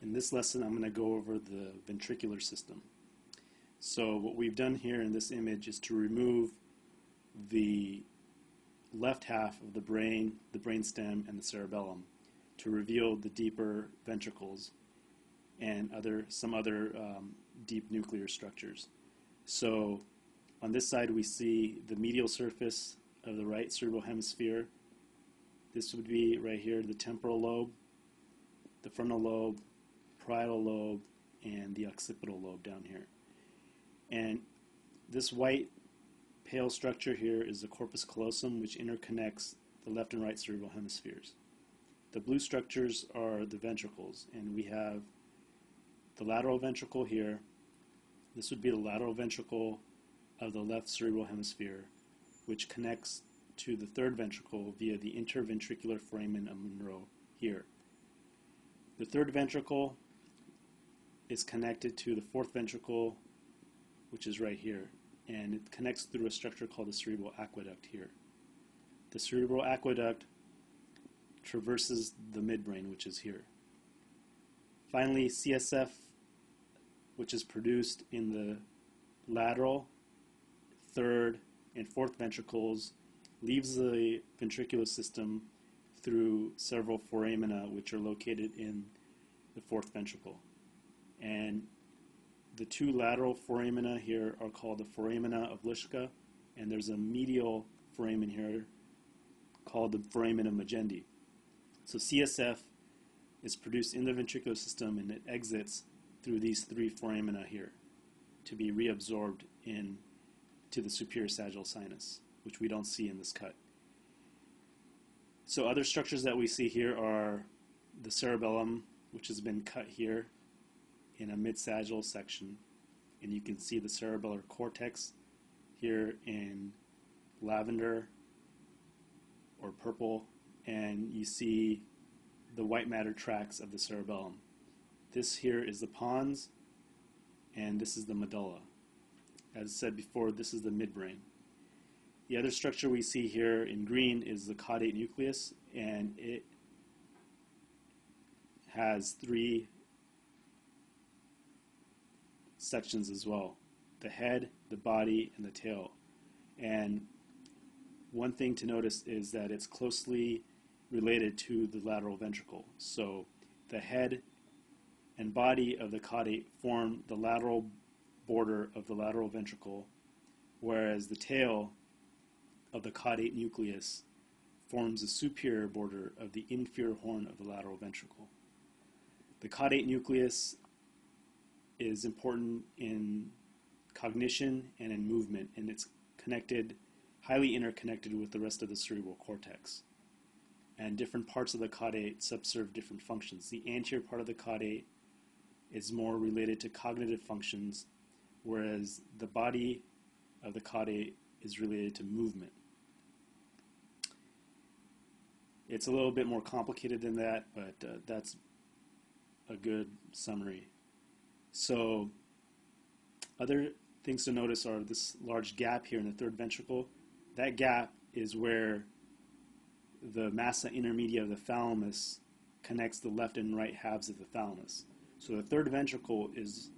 In this lesson, I'm going to go over the ventricular system. So what we've done here in this image is to remove the left half of the brainstem, and the cerebellum to reveal the deeper ventricles and some other deep nuclear structures. So on this side we see the medial surface of the right cerebral hemisphere. This would be right here the temporal lobe, the frontal lobe, parietal lobe, and the occipital lobe down here. And this white pale structure here is the corpus callosum, which interconnects the left and right cerebral hemispheres. The blue structures are the ventricles, and we have the lateral ventricle here. This would be the lateral ventricle of the left cerebral hemisphere, which connects to the third ventricle via the interventricular foramen of Monro here. The third ventricle is connected to the fourth ventricle, which is right here, and it connects through a structure called the cerebral aqueduct here. The cerebral aqueduct traverses the midbrain, which is here. Finally, CSF, which is produced in the lateral, third, and fourth ventricles, leaves the ventricular system through several foramina, which are located in the fourth ventricle. And the two lateral foramina here are called the foramina of Lischka, and there's a medial foramen here called the foramen of Magendie. So CSF is produced in the ventricular system, and it exits through these three foramina here to be reabsorbed into the superior sagittal sinus, which we don't see in this cut. So other structures that we see here are the cerebellum, which has been cut here in a mid-sagittal section, and you can see the cerebellar cortex here in lavender or purple, and you see the white matter tracts of the cerebellum. This here is the pons, and this is the medulla. As said before, this is the midbrain. The other structure we see here in green is the caudate nucleus, and it has three sections as well: the head, the body, and the tail. And one thing to notice is that it's closely related to the lateral ventricle. So the head and body of the caudate form the lateral border of the lateral ventricle, whereas the tail of the caudate nucleus forms the superior border of the inferior horn of the lateral ventricle. The caudate nucleus is important in cognition and in movement, and it's highly interconnected with the rest of the cerebral cortex. And different parts of the caudate subserve different functions. The anterior part of the caudate is more related to cognitive functions, whereas the body of the caudate is related to movement. It's a little bit more complicated than that, but that's a good summary. So other things to notice are this large gap here in the third ventricle. That gap is where the massa intermedia of the thalamus connects the left and right halves of the thalamus. So the third ventricle is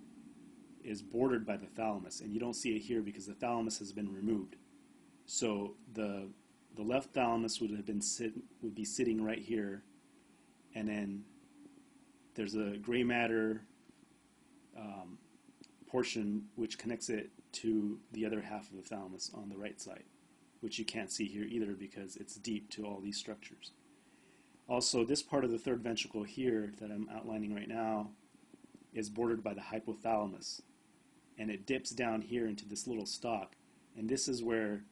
bordered by the thalamus, and you don't see it here because the thalamus has been removed. So the left thalamus would be sitting right here, and then there's a gray matter portion which connects it to the other half of the thalamus on the right side, which you can't see here either because it's deep to all these structures. Also, this part of the third ventricle here that I'm outlining right now is bordered by the hypothalamus, and it dips down here into this little stalk, and this is where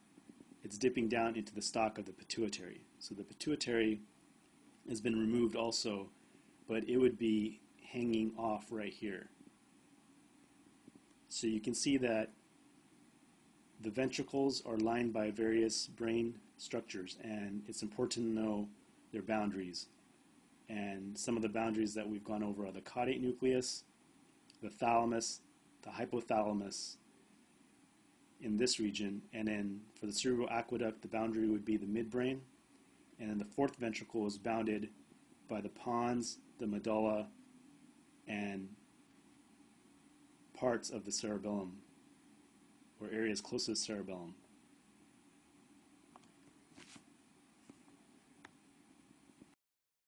it's dipping down into the stalk of the pituitary. So the pituitary has been removed also, but it would be hanging off right here. So you can see that the ventricles are lined by various brain structures, and it's important to know their boundaries. And some of the boundaries that we've gone over are the caudate nucleus, the thalamus, the hypothalamus in this region, and then for the cerebral aqueduct the boundary would be the midbrain, and then the fourth ventricle is bounded by the pons, the medulla, and parts of the cerebellum, or areas close to the cerebellum,